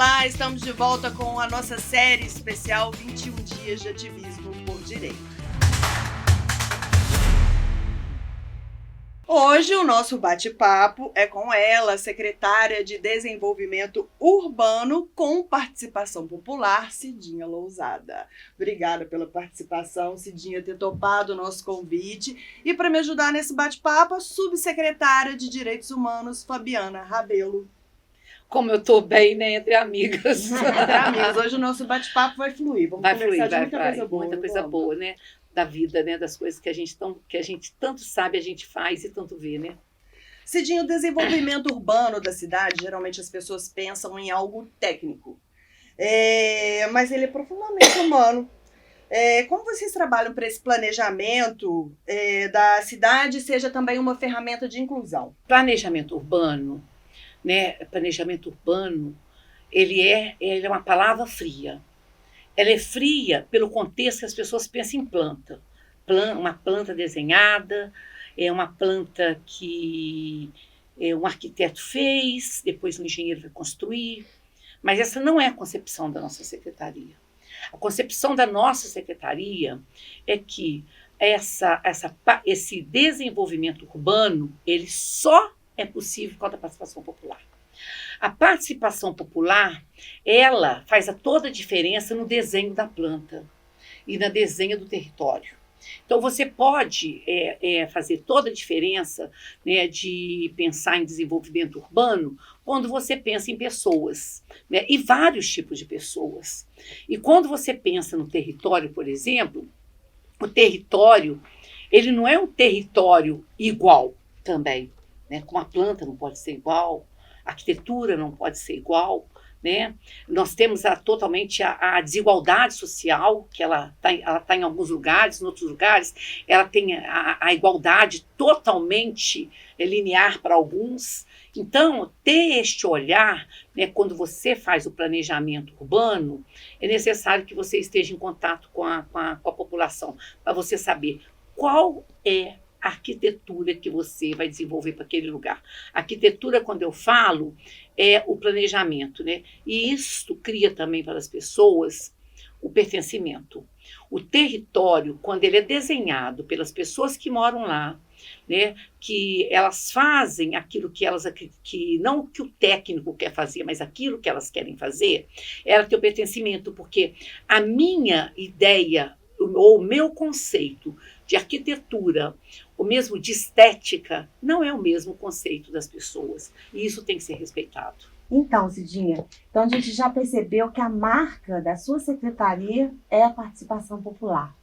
Olá, estamos de volta com a nossa série especial 21 Dias de Ativismo por Direito. Hoje o nosso bate-papo é com ela, secretária de Desenvolvimento Urbano com Participação Popular, Cidinha Lousada. Obrigada pela participação, Cidinha, ter topado o nosso convite. E para me ajudar nesse bate-papo, a subsecretária de Direitos Humanos, Fabiana Rabelo. Como eu estou bem, né, entre amigas. Entre amigas. Hoje o nosso bate-papo vai fluir. Vamos conversar de muita coisa boa. Muita coisa boa, né? Da vida, né? Das coisas que a gente tanto sabe, a gente faz e tanto vê, né? Cidinho, o desenvolvimento urbano da cidade, geralmente as pessoas pensam em algo técnico. Mas ele é profundamente humano. Como vocês trabalham para esse planejamento da cidade seja também uma ferramenta de inclusão? Planejamento urbano, né? Planejamento urbano, ele é uma palavra fria. Ela é fria pelo contexto que as pessoas pensam em planta. Uma planta desenhada, é uma planta que um arquiteto fez, depois um engenheiro vai construir. Mas essa não é a concepção da nossa secretaria. A concepção da nossa secretaria é que esse desenvolvimento urbano, ele só é possível com a participação popular. A participação popular, ela faz toda a diferença no desenho da planta e no desenho do território. Então, você pode fazer toda a diferença, né, de pensar em desenvolvimento urbano quando você pensa em pessoas, né, e vários tipos de pessoas. E quando você pensa no território, por exemplo, o território, ele não é um território igual também, né, como a planta não pode ser igual, a arquitetura não pode ser igual, né? Nós temos totalmente a desigualdade social, que ela tá em alguns lugares, em outros lugares, ela tem a igualdade totalmente linear para alguns. Então, ter este olhar, né, quando você faz o planejamento urbano, é necessário que você esteja em contato com a população, para você saber qual é a arquitetura que você vai desenvolver para aquele lugar. A arquitetura, quando eu falo, é o planejamento, né? E isso cria também para as pessoas o pertencimento. O território, quando ele é desenhado pelas pessoas que moram lá, né, que elas fazem aquilo que não que o técnico quer fazer, mas aquilo que elas querem fazer, ela tem o pertencimento, porque a minha ideia ou o meu conceito de arquitetura, o mesmo de estética, não é o mesmo conceito das pessoas. E isso tem que ser respeitado. Então, Cidinha, a gente já percebeu que a marca da sua secretaria é a participação popular.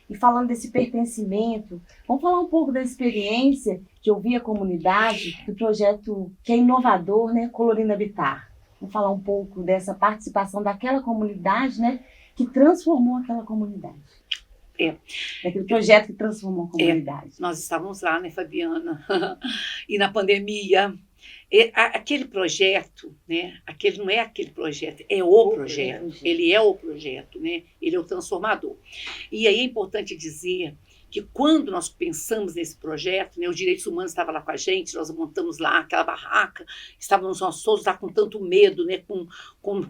E falando desse pertencimento, vamos falar um pouco da experiência de ouvir a comunidade do projeto que é inovador, né, Colorindo Habitar. Vamos falar um pouco dessa participação daquela comunidade, né, que transformou aquela comunidade. Daquele projeto que transformou a comunidade. Nós estávamos lá, né, Fabiana? E na pandemia, aquele projeto, né? Não é aquele projeto, é o projeto. Ele é o projeto, né? Ele é o transformador. E aí é importante dizer que quando nós pensamos nesse projeto, né, os direitos humanos estavam lá com a gente, nós montamos lá aquela barraca, estávamos nós todos lá com tanto medo, né, com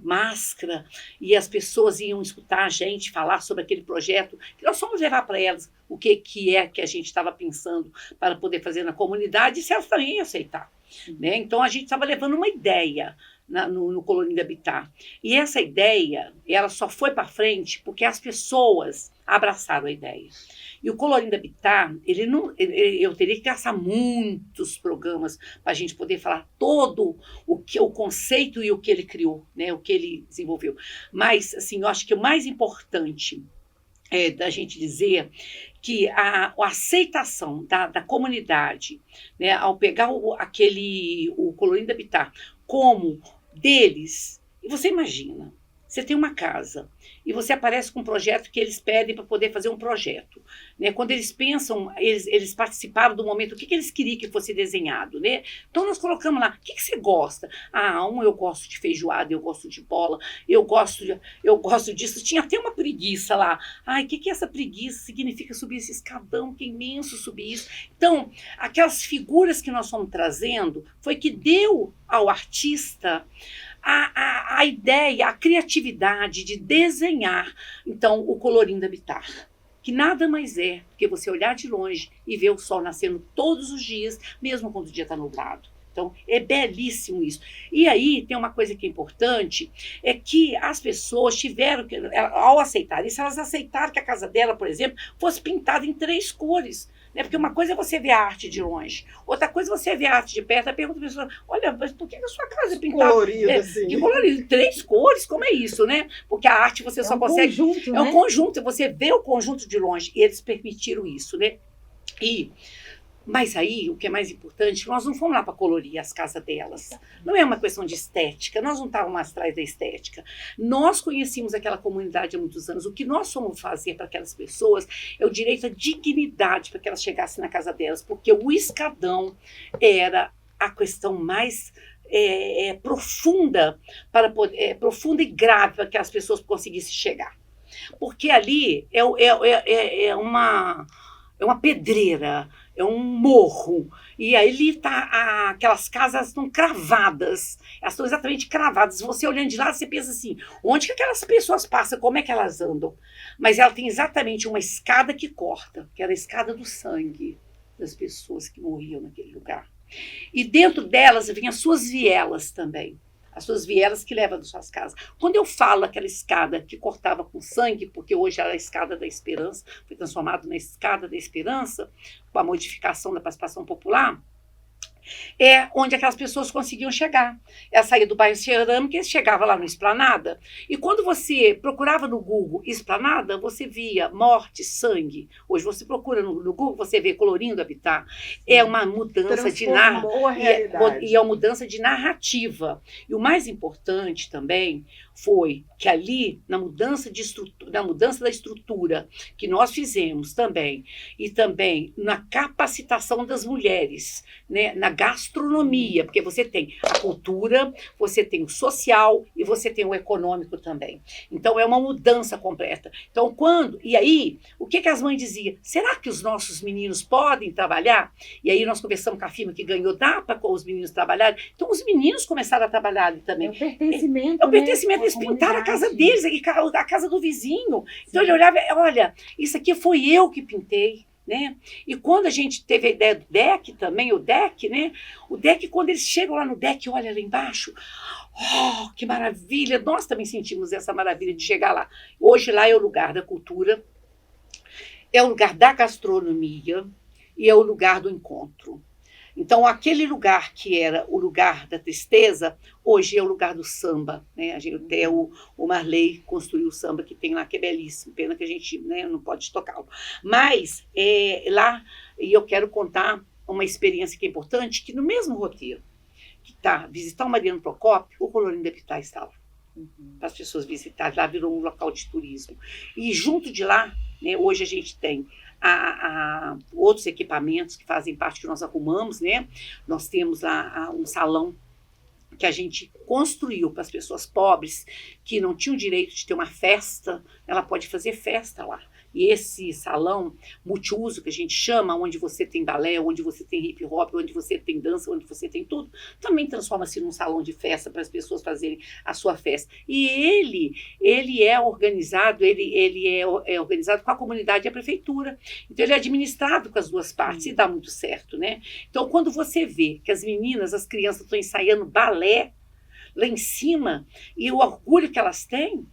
máscara, e as pessoas iam escutar a gente falar sobre aquele projeto, que nós fomos levar para elas o que a gente estava pensando para poder fazer na comunidade, e se elas também iam aceitar. Né? Então, a gente estava levando uma ideia no Colorindo Habitar. E essa ideia, ela só foi para frente porque as pessoas abraçaram a ideia. E o Colorindo Habitar, eu teria que gastar muitos programas para a gente poder falar todo o conceito e o que ele criou, né, o que ele desenvolveu. Mas, assim, eu acho que o mais importante da gente dizer que a aceitação da comunidade, né, ao pegar o Colorindo Habitar como deles, e você imagina, você tem uma casa e você aparece com um projeto que eles pedem para poder fazer um projeto, né? Quando eles pensam, eles participaram do momento, o que eles queriam que fosse desenhado, né? Então nós colocamos lá, o que você gosta? Eu gosto de feijoada, eu gosto de bola, eu gosto disso. Tinha até uma preguiça lá. O que essa preguiça significa subir esse escadão, que é imenso subir isso. Então, aquelas figuras que nós fomos trazendo foi que deu ao artista a ideia, a criatividade de desenhar, então, o colorindo habitar. Que nada mais é do que você olhar de longe e ver o sol nascendo todos os dias, mesmo quando o dia está nublado. Então, é belíssimo isso. E aí, tem uma coisa que é importante, é que as pessoas tiveram que, ao aceitar isso, elas aceitaram que a casa dela, por exemplo, fosse pintada em 3 cores. Né? Porque uma coisa é você ver a arte de longe, outra coisa é você ver a arte de perto. Aí pergunta a pessoa, olha, mas por que a sua casa é pintada Colorido, de colorido? 3 cores, como é isso, né? Porque a arte você só consegue... Conjunto, É um né? conjunto, você vê o conjunto de longe. E eles permitiram isso, né? Mas aí, o que é mais importante, nós não fomos lá para colorir as casas delas. Não é uma questão de estética, nós não estávamos atrás da estética. Nós conhecíamos aquela comunidade há muitos anos. O que nós fomos fazer para aquelas pessoas é o direito à dignidade para que elas chegassem na casa delas, porque o escadão era a questão mais profunda, profunda e grave para que as pessoas conseguissem chegar. Porque ali é uma pedreira, é um morro, e ali aquelas casas estão cravadas, elas estão exatamente cravadas. Você olhando de lá, você pensa assim, onde que aquelas pessoas passam, como é que elas andam? Mas ela tem exatamente uma escada que corta, que era a escada do sangue das pessoas que morriam naquele lugar. E dentro delas vinham as suas vielas também. As suas vielas que levam das suas casas. Quando eu falo aquela escada que cortava com sangue, porque hoje era a escada da esperança, foi transformado na escada da esperança, com a modificação da participação popular, é onde aquelas pessoas conseguiam chegar. Ela saía do bairro Cerâmica e chegava lá no Esplanada. E quando você procurava no Google Esplanada, você via morte, sangue. Hoje você procura no Google, você vê colorindo habitar. É uma mudança de narrativa. E é uma mudança de narrativa. E o mais importante também foi que ali, na mudança da estrutura que nós fizemos também, e também na capacitação das mulheres, né, na gastronomia, porque você tem a cultura, você tem o social e você tem o econômico também. Então, é uma mudança completa. Então, e aí, o que as mães diziam? Será que os nossos meninos podem trabalhar? E aí, nós conversamos com a firma que ganhou, dá para os meninos trabalharem? Então, os meninos começaram a trabalhar ali também. É o pertencimento. É o pertencimento, eles pintaram a casa deles, a casa do vizinho. Então, ele olhava, olha, isso aqui foi eu que pintei. Né? E quando a gente teve a ideia do deck também, o deck, né? O deck, quando eles chegam lá no deck, olha lá embaixo, oh, que maravilha! Nós também sentimos essa maravilha de chegar lá. Hoje lá é o lugar da cultura, é o lugar da gastronomia e é o lugar do encontro. Então, aquele lugar que era o lugar da tristeza, hoje é o lugar do samba. Né? Até o Marley construiu o samba que tem lá, que é belíssimo. Pena que a gente, né, não pode tocá-lo. Mas lá, e eu quero contar uma experiência que é importante, que no mesmo roteiro, que está visitar o Mariano Procópio, o Colorindo Habitar está lá. Para as pessoas visitarem, lá virou um local de turismo. E junto de lá, né, hoje a gente tem outros equipamentos que fazem parte que nós arrumamos, né? Nós temos lá um salão que a gente construiu para as pessoas pobres que não tinham direito de ter uma festa, ela pode fazer festa lá. E esse salão multiuso que a gente chama, onde você tem balé, onde você tem hip hop, onde você tem dança, onde você tem tudo, também transforma-se num salão de festa para as pessoas fazerem a sua festa. E ele é organizado, ele é organizado com a comunidade e a prefeitura. Então ele é administrado com as duas partes e dá muito certo, né? Então quando você vê que as meninas, as crianças estão ensaiando balé lá em cima e o orgulho que elas têm,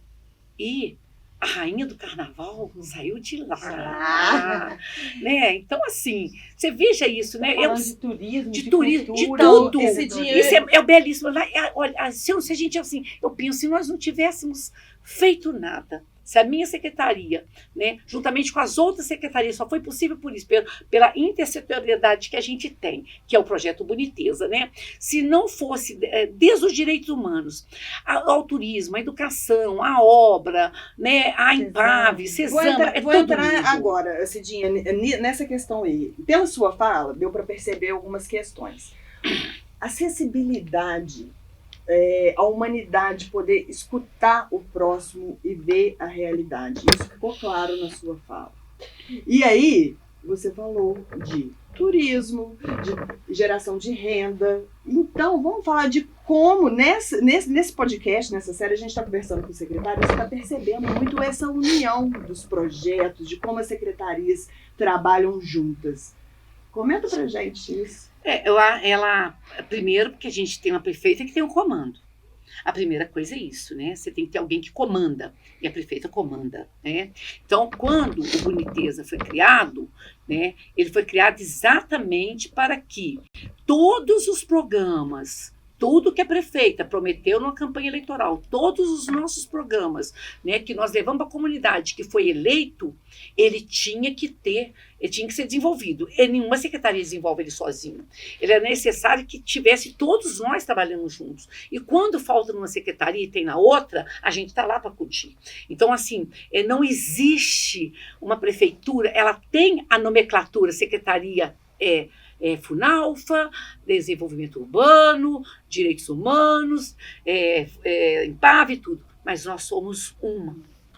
e a rainha do carnaval saiu de lá. Né? Então, assim, você veja isso, né? De turismo, de cultura, tudo. Esse dinheiro... Isso é belíssimo. Olha, se a gente, assim, eu penso, se nós não tivéssemos feito nada, se a minha secretaria, né, juntamente com as outras secretarias, só foi possível por isso, pela intersetorialidade que a gente tem, que é o projeto Boniteza, né? Se não fosse, desde os direitos humanos, ao turismo, à educação, à obra, né, à Impave, Cesama, vou entrar agora, Cidinha, nessa questão aí. Pela sua fala, deu para perceber algumas questões. A sensibilidade, a humanidade poder escutar o próximo e ver a realidade. Isso ficou claro na sua fala. E aí, você falou de turismo, de geração de renda. Então, vamos falar de como nesse podcast, nessa série, a gente está conversando com o secretário, você está percebendo muito essa união dos projetos, de como as secretarias trabalham juntas. Comenta pra gente isso. Primeiro, porque a gente tem uma prefeita que tem um comando. A primeira coisa é isso, né? Você tem que ter alguém que comanda, e a prefeita comanda, né? Então, quando o Boniteza foi criado, né, ele foi criado exatamente para que todos os programas, tudo que a prefeita prometeu numa campanha eleitoral, todos os nossos programas, né, que nós levamos para a comunidade, que foi eleito, ele tinha que ser desenvolvido. E nenhuma secretaria desenvolve ele sozinho. Ele é necessário que tivesse todos nós trabalhando juntos. E quando falta numa secretaria e tem na outra, a gente está lá para curtir. Então, assim, não existe uma prefeitura, ela tem a nomenclatura, secretaria FUNALFA, Desenvolvimento Urbano, Direitos Humanos, IMPAV e tudo. Mas nós somos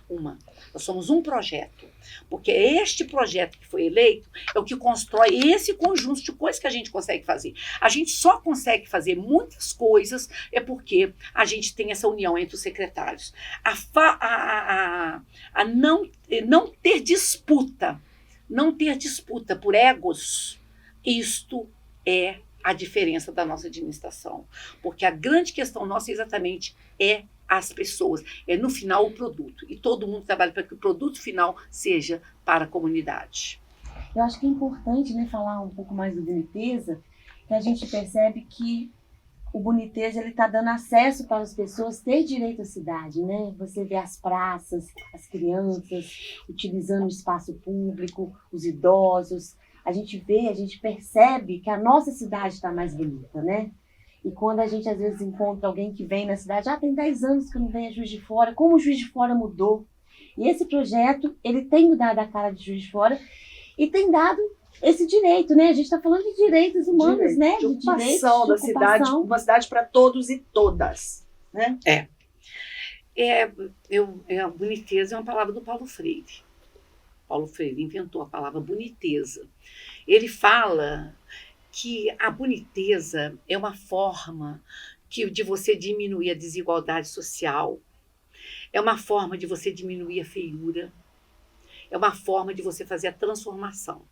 uma. Nós somos um projeto. Porque este projeto que foi eleito é o que constrói esse conjunto de coisas que a gente consegue fazer. A gente só consegue fazer muitas coisas porque a gente tem essa união entre os secretários. A não ter disputa por egos. Isto é a diferença da nossa administração. Porque a grande questão nossa exatamente é as pessoas. É no final o produto. E todo mundo trabalha para que o produto final seja para a comunidade. Eu acho que é importante, né, falar um pouco mais do Boniteza, que a gente percebe que o Boniteza está dando acesso para as pessoas ter direito à cidade, né? Você vê as praças, as crianças utilizando o espaço público, os idosos. A gente percebe que a nossa cidade está mais bonita, né? E quando a gente, às vezes, encontra alguém que vem na cidade, tem 10 anos que eu não venho a Juiz de Fora, como o Juiz de Fora mudou. E esse projeto, ele tem mudado a cara de Juiz de Fora e tem dado esse direito, né? A gente está falando de direitos humanos, né? De ocupação da cidade, uma cidade para todos e todas, né? A boniteza é uma palavra do Paulo Freire. Paulo Freire inventou a palavra boniteza. Ele fala que a boniteza é uma forma de você diminuir a desigualdade social, é uma forma de você diminuir a feiura, é uma forma de você fazer a transformação,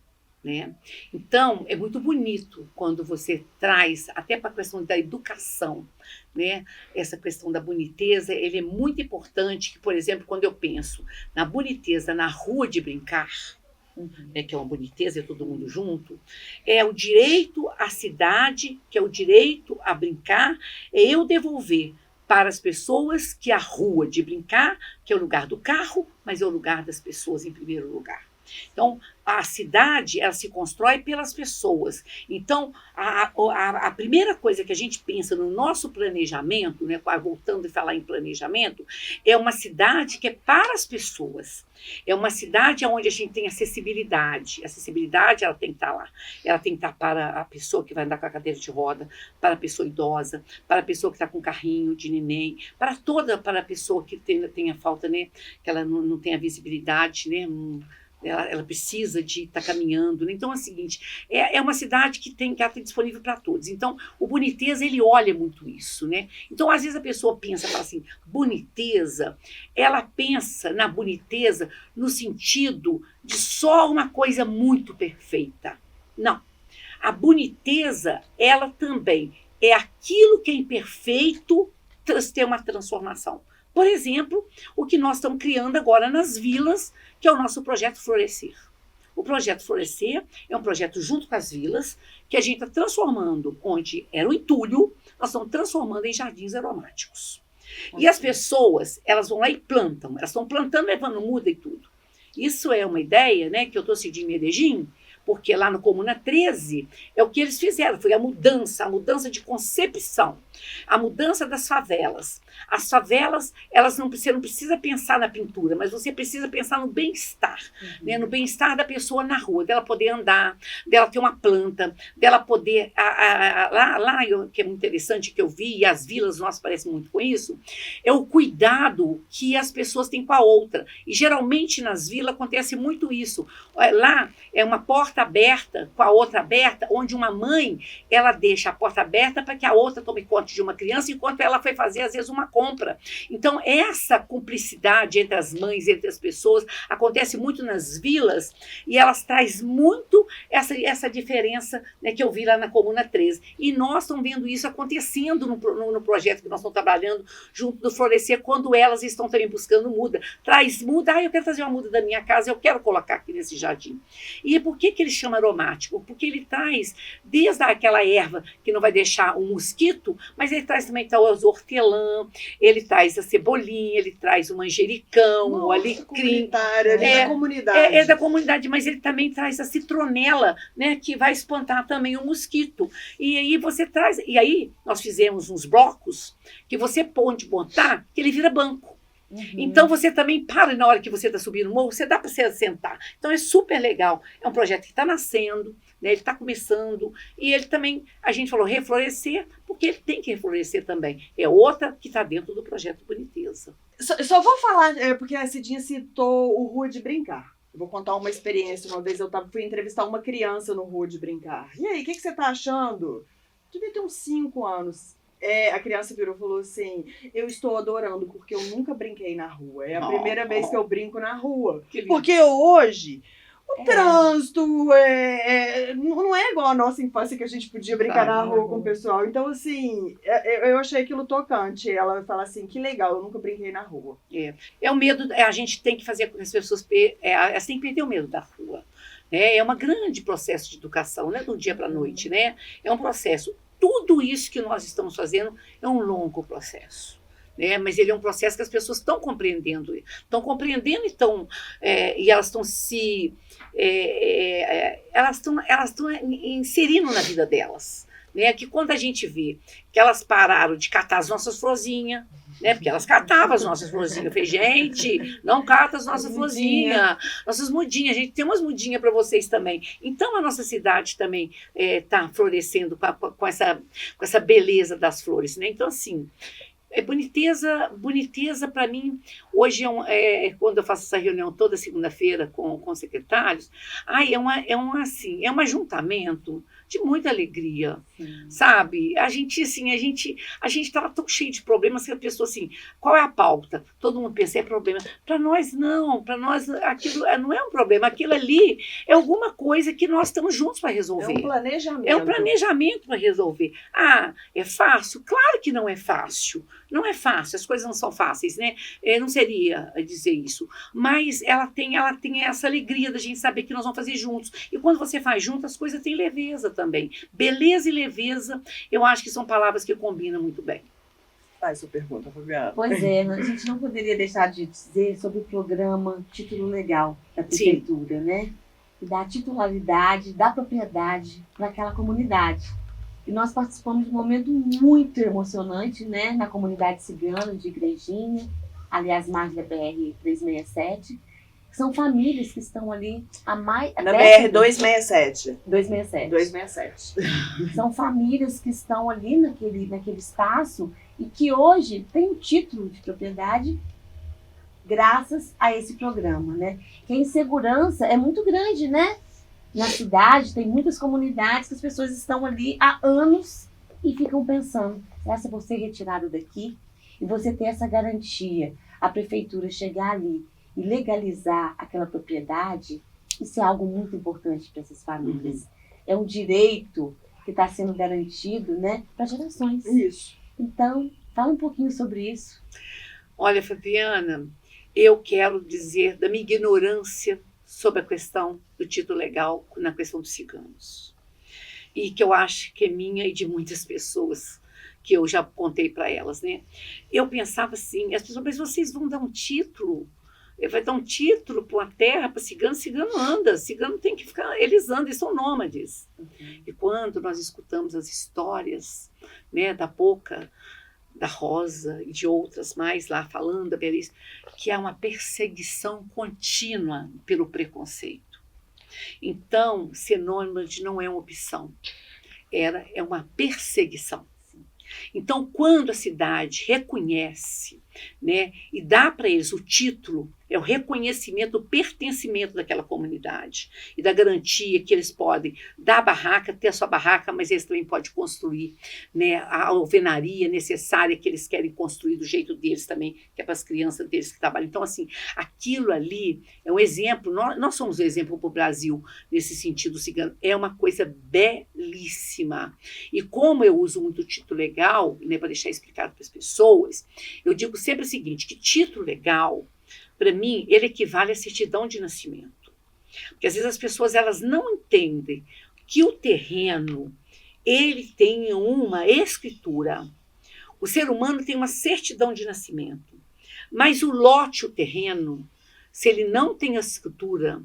né? Então, é muito bonito quando você traz, até para a questão da educação, né? Essa questão da boniteza, ele é muito importante, que, por exemplo, quando eu penso na boniteza na rua de brincar, que é uma boniteza, é todo mundo junto, é o direito à cidade, que é o direito a brincar, é eu devolver para as pessoas que a rua de brincar, que é o lugar do carro, mas é o lugar das pessoas em primeiro lugar. Então, a cidade, ela se constrói pelas pessoas. Então, a primeira coisa que a gente pensa no nosso planejamento, né, voltando a falar em planejamento, é uma cidade que é para as pessoas. É uma cidade onde a gente tem acessibilidade. A acessibilidade, ela tem que estar lá. Ela tem que estar para a pessoa que vai andar com a cadeira de roda, para a pessoa idosa, para a pessoa que está com carrinho de neném, para a pessoa que tenha falta, né, que ela não tenha visibilidade, né, ela precisa de estar caminhando. Então é o seguinte, é uma cidade que ela tem disponível para todos. Então o Boniteza, ele olha muito isso, né? Então às vezes a pessoa fala assim, boniteza, ela pensa na boniteza no sentido de só uma coisa muito perfeita. Não, a boniteza, ela também é aquilo que é imperfeito ter uma transformação. Por exemplo, o que nós estamos criando agora nas vilas, que é o nosso projeto Florescer. O projeto Florescer é um projeto junto com as vilas, que a gente está transformando, onde era o entulho, nós estamos transformando em jardins aromáticos. E as pessoas, elas vão lá e plantam, elas estão plantando, levando muda e tudo. Isso é uma ideia, né, que eu trouxe de Medellín, porque lá no Comuna 13 é o que eles fizeram, foi a mudança de concepção, a mudança das favelas. As favelas, você não precisa pensar na pintura, mas você precisa pensar no bem-estar, né? No bem-estar da pessoa na rua, dela poder andar, dela ter uma planta, dela poder... que é muito interessante, que eu vi, e as vilas nossas parecem muito com isso, é o cuidado que as pessoas têm com a outra. E geralmente nas vilas acontece muito isso. Lá é uma porta aberta com a outra aberta, onde uma mãe, ela deixa a porta aberta para que a outra tome conta transporte de uma criança enquanto ela foi fazer, às vezes, uma compra. Então, essa cumplicidade entre as mães, entre as pessoas, acontece muito nas vilas e elas traz muito essa diferença, né, que eu vi lá na Comuna 13. E nós estamos vendo isso acontecendo no projeto que nós estamos trabalhando junto do Florescer, quando elas estão também buscando muda. Traz muda, eu quero fazer uma muda da minha casa, eu quero colocar aqui nesse jardim. E por que ele chama aromático? Porque ele traz desde aquela erva que não vai deixar um mosquito, mas ele traz também o hortelã, ele traz a cebolinha, ele traz o manjericão, o alecrim. Da comunidade. É da comunidade, mas ele também traz a citronela, né, que vai espantar também o mosquito. E aí você traz... E aí nós fizemos uns blocos que você pode botar, que ele vira banco. Então você também para na hora que você está subindo o morro, você dá para você sentar. Então é super legal. É um projeto que está nascendo, né, ele está começando, e ele também, a gente falou reflorescer, porque ele tem que reflorescer também. É outra que está dentro do projeto Boniteza. Só vou falar, porque a Cidinha citou o Rua de Brincar. Eu vou contar uma experiência. Uma vez eu fui entrevistar uma criança no Rua de Brincar. E aí, o que você está achando? Devia ter uns 5 anos. A criança virou e falou assim, eu estou adorando, porque eu nunca brinquei na rua. É a primeira vez que eu brinco na rua. Porque hoje, o trânsito não é igual a nossa infância, que a gente podia brincar na rua com o pessoal. Então, assim, eu achei aquilo tocante. Ela fala assim, que legal, eu nunca brinquei na rua. É o medo, a gente tem que fazer com que as pessoas... Elas têm que perder o medo da rua. É um grande processo de educação, não é do dia para a noite, né? É um processo. Tudo isso que nós estamos fazendo é um longo processo, né? Mas ele é um processo que as pessoas estão compreendendo e elas estão elas estão inserindo na vida delas, né? Que quando a gente vê que elas pararam de catar as nossas florzinhas, né? Porque elas catavam as nossas florzinhas. Eu falei, gente, não cata as nossas florzinhas, nossas mudinhas. A gente tem umas mudinhas para vocês também. Então, a nossa cidade também está florescendo com essa beleza das flores, né? Então, assim, Boniteza para mim, hoje quando eu faço essa reunião toda segunda-feira com secretários, é um ajuntamento de muita alegria, sabe? A gente estava tão cheio de problemas que a pessoa assim, qual é a pauta? Todo mundo pensa, é problema. Para nós não, para nós aquilo não é um problema, aquilo ali é alguma coisa que nós estamos juntos para resolver. É um planejamento. É um planejamento para resolver. É fácil? Claro que não é fácil. Não é fácil, as coisas não são fáceis, né? Não seria dizer isso. Mas ela tem essa alegria da gente saber que nós vamos fazer juntos. E quando você faz junto, as coisas têm leveza também. Beleza e leveza, eu acho que são palavras que combinam muito bem. Faz sua pergunta, Fabiana. Pois é, a gente não poderia deixar de dizer sobre o programa Título Legal da Prefeitura, né? Que dá titularidade, dá propriedade para aquela comunidade. E nós participamos de um momento muito emocionante, né, na comunidade cigana de Igrejinha, ali às margens da BR-367. São famílias que estão ali há mais... Na BR-267. 267. São famílias que estão ali naquele espaço e que hoje têm um título de propriedade graças a esse programa, né? Que a insegurança é muito grande, né? Na cidade, tem muitas comunidades que as pessoas estão ali há anos e ficam pensando, será que eu vou ser retirado daqui? E você ter essa garantia, a prefeitura chegar ali e legalizar aquela propriedade, isso é algo muito importante para essas famílias. É um direito que está sendo garantido, né, para gerações. Isso. Então, fala um pouquinho sobre isso. Olha, Fabiana, eu quero dizer da minha ignorância sobre a questão do título legal na questão dos ciganos. E que eu acho que é minha e de muitas pessoas, que eu já contei para elas, né? Eu pensava assim, as pessoas, mas vocês vão dar um título? Vai dar um título para uma terra, para cigano? Cigano anda, cigano tem que ficar, eles andam, eles são nômades. E quando nós escutamos as histórias, né, da Boca, da Rosa e de outras mais lá falando da Beleza, que há uma perseguição contínua pelo preconceito. Então, ser nômade não é uma opção, é uma perseguição. Então, quando a cidade reconhece né? E dá para eles o título, é o reconhecimento, o pertencimento daquela comunidade e da garantia que eles podem dar a barraca, ter a sua barraca, mas eles também podem construir, né, a alvenaria necessária que eles querem construir do jeito deles também, que é para as crianças deles que trabalham. Então, assim, aquilo ali é um exemplo, nós somos um exemplo para o Brasil nesse sentido cigano, é uma coisa belíssima. E como eu uso muito título legal, né, para deixar explicado para as pessoas, eu digo sempre o seguinte, que título legal, para mim, ele equivale à certidão de nascimento. Porque às vezes as pessoas elas não entendem que o terreno ele tem uma escritura. O ser humano tem uma certidão de nascimento. Mas o lote, o terreno, se ele não tem a escritura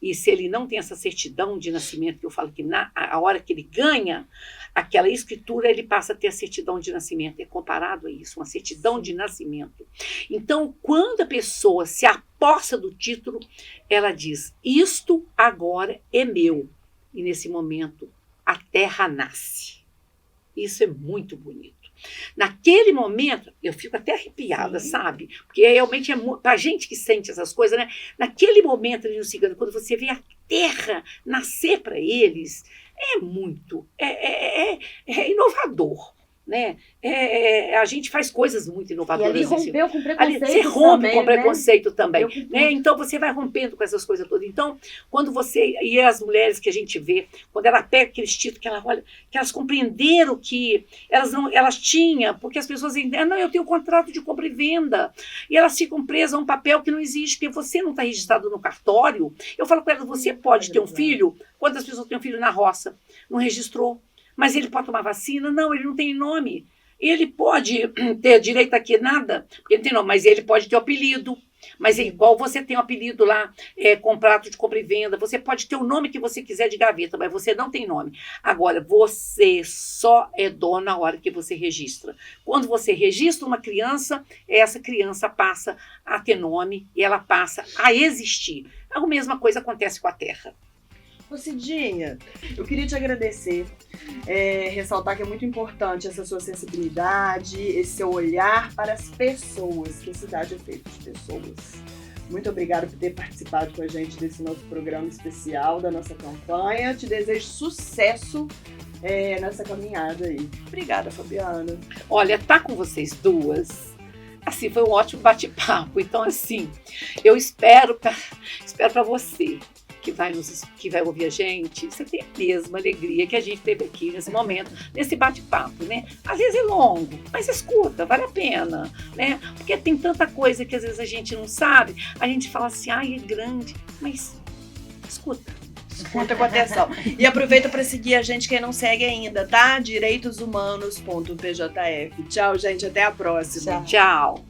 e se ele não tem essa certidão de nascimento, que eu falo que a hora que ele ganha aquela escritura, ele passa a ter a certidão de nascimento. É comparado a isso, uma certidão de nascimento. Então, quando a pessoa se apossa do título, ela diz, isto agora é meu. E nesse momento, a terra nasce. Isso é muito bonito. Naquele momento, eu fico até arrepiada, sabe? Porque realmente pra gente que sente essas coisas, né? Naquele momento ali no cigano, quando você vê a terra nascer para eles, é muito, é inovador, né? A gente faz coisas muito inovadoras. E ali rompeu com preconceito você rompe também, com preconceito também, né? Então você vai rompendo com essas coisas todas. Então, quando você, e as mulheres que a gente vê, quando ela pega aqueles títulos que ela olha, que elas compreenderam que elas tinham, porque as pessoas entendem, não, eu tenho um contrato de compra e venda, e elas ficam presas a um papel que não existe, porque você não está registrado no cartório. Eu falo para elas, você pode ter um filho, quantas pessoas têm um filho na roça, não registrou, mas ele pode tomar vacina? Não, ele não tem nome. Ele pode ter direito aqui nada, porque ele tem nome, mas ele pode ter o apelido. Mas é igual você tem o apelido lá, contrato de compra e venda, você pode ter o nome que você quiser de gaveta, mas você não tem nome. Agora, você só é dono na hora que você registra. Quando você registra uma criança, essa criança passa a ter nome e ela passa a existir. A mesma coisa acontece com a terra. Ô Cidinha, eu queria te agradecer, ressaltar que é muito importante essa sua sensibilidade, esse seu olhar para as pessoas, que a cidade é feita de pessoas. Muito obrigada por ter participado com a gente desse nosso programa especial, da nossa campanha. Te desejo sucesso nessa caminhada aí. Obrigada, Fabiana. Olha, tá com vocês duas. Assim, foi um ótimo bate-papo. Então, assim, eu espero para você que vai ouvir a gente, você tem a mesma alegria que a gente teve aqui nesse momento, nesse bate-papo, né? Às vezes é longo, mas escuta, vale a pena, né? Porque tem tanta coisa que às vezes a gente não sabe, a gente fala assim, ai, é grande, mas escuta. Escuta com atenção. E aproveita para seguir a gente, quem não segue ainda, tá? direitoshumanos.pjf. Tchau, gente, até a próxima. Tchau.